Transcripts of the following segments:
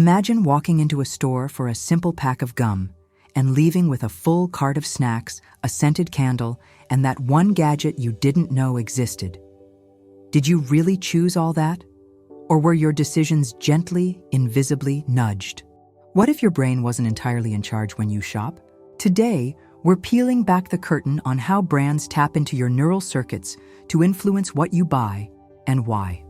Imagine walking into a store for a simple pack of gum and leaving with a full cart of snacks, a scented candle, and that one gadget you didn't know existed. Did you really choose all that? Or were your decisions gently, invisibly nudged? What if your brain wasn't entirely in charge when you shop? Today, we're peeling back the curtain on how brands tap into your neural circuits to influence what you buy and why.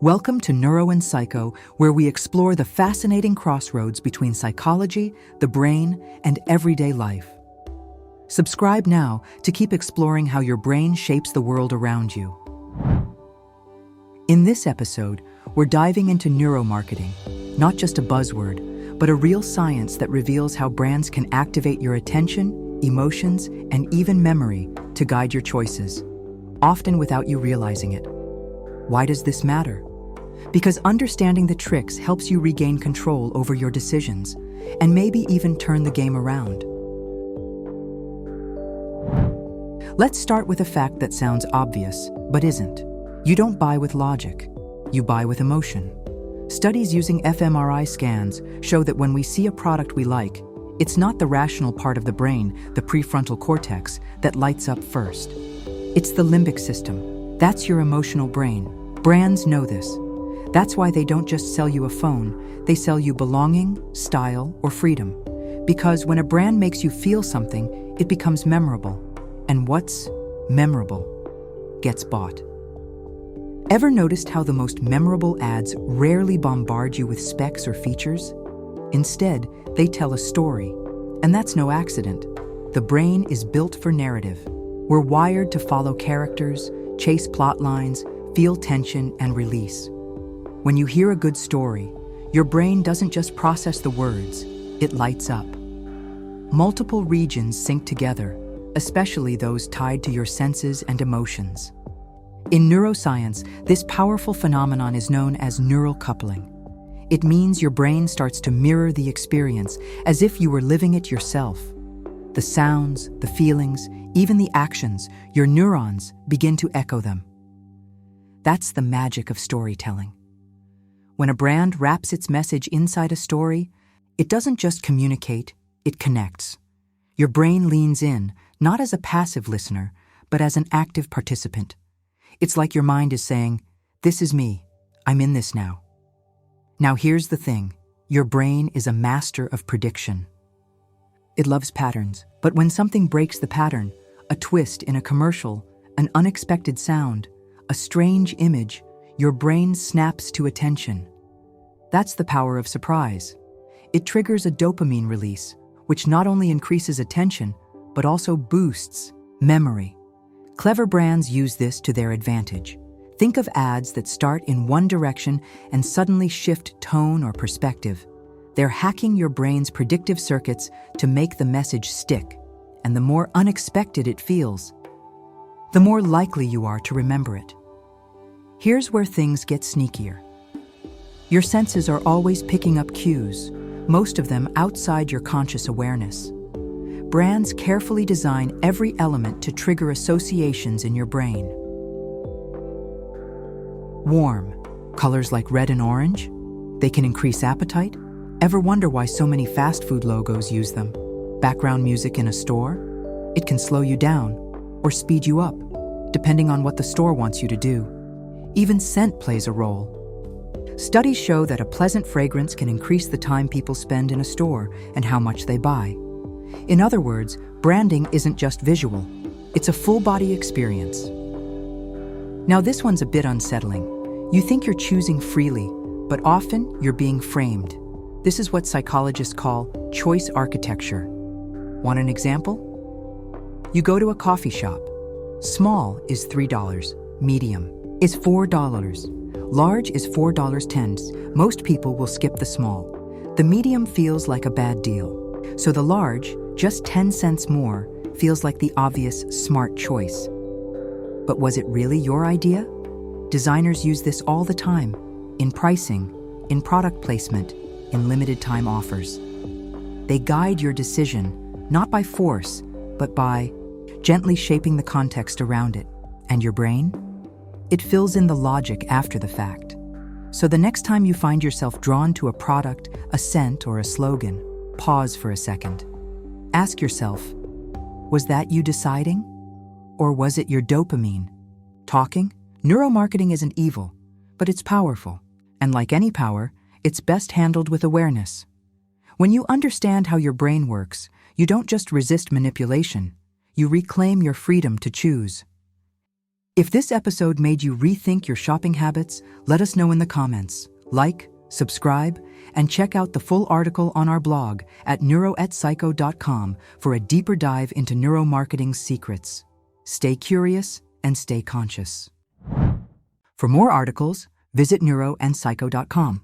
Welcome to Neuro&Psycho, where we explore the fascinating crossroads between psychology, the brain, and everyday life. Subscribe now to keep exploring how your brain shapes the world around you. In this episode, we're diving into neuromarketing, not just a buzzword, but a real science that reveals how brands can activate your attention, emotions, and even memory to guide your choices, often without you realizing it. Why does this matter? Because understanding the tricks helps you regain control over your decisions, and maybe even turn the game around. Let's start with a fact that sounds obvious, but isn't. You don't buy with logic, you buy with emotion. Studies using fMRI scans show that when we see a product we like, it's not the rational part of the brain, the prefrontal cortex, that lights up first. It's the limbic system. That's your emotional brain. Brands know this. That's why they don't just sell you a phone, they sell you belonging, style, or freedom. Because when a brand makes you feel something, it becomes memorable. And what's memorable gets bought. Ever noticed how the most memorable ads rarely bombard you with specs or features? Instead, they tell a story. And that's no accident. The brain is built for narrative. We're wired to follow characters, chase plot lines, feel tension, and release. When you hear a good story, your brain doesn't just process the words, it lights up. Multiple regions sync together, especially those tied to your senses and emotions. In neuroscience, this powerful phenomenon is known as neural coupling. It means your brain starts to mirror the experience as if you were living it yourself. The sounds, the feelings, even the actions, your neurons begin to echo them. That's the magic of storytelling. When a brand wraps its message inside a story, it doesn't just communicate, it connects. Your brain leans in, not as a passive listener, but as an active participant. It's like your mind is saying, "This is me. I'm in this now." Now here's the thing. Your brain is a master of prediction. It loves patterns, but when something breaks the pattern, a twist in a commercial, an unexpected sound, a strange image, your brain snaps to attention. That's the power of surprise. It triggers a dopamine release, which not only increases attention, but also boosts memory. Clever brands use this to their advantage. Think of ads that start in one direction and suddenly shift tone or perspective. They're hacking your brain's predictive circuits to make the message stick, and the more unexpected it feels, the more likely you are to remember it. Here's where things get sneakier. Your senses are always picking up cues, most of them outside your conscious awareness. Brands carefully design every element to trigger associations in your brain. Warm, colors like red and orange, they can increase appetite. Ever wonder why so many fast food logos use them? Background music in a store? It can slow you down or speed you up, depending on what the store wants you to do. Even scent plays a role. Studies show that a pleasant fragrance can increase the time people spend in a store and how much they buy. In other words, branding isn't just visual, it's a full-body experience. Now this one's a bit unsettling. You think you're choosing freely, but often you're being framed. This is what psychologists call choice architecture. Want an example? You go to a coffee shop. Small is $3, medium is $4, large is $4.10. Most people will skip the small. The medium feels like a bad deal. So the large, just 10 cents more, feels like the obvious smart choice. But was it really your idea? Designers use this all the time, in pricing, in product placement, in limited time offers. They guide your decision, not by force, but by gently shaping the context around it. And your brain? It fills in the logic after the fact. So the next time you find yourself drawn to a product, a scent, or a slogan, pause for a second. Ask yourself, was that you deciding? Or was it your dopamine talking? Neuromarketing isn't evil, but it's powerful. And like any power, it's best handled with awareness. When you understand how your brain works, you don't just resist manipulation, you reclaim your freedom to choose. If this episode made you rethink your shopping habits, let us know in the comments. Like, subscribe, and check out the full article on our blog at Neuro&Psycho.com for a deeper dive into neuromarketing's secrets. Stay curious and stay conscious. For more articles, visit Neuro&Psycho.com.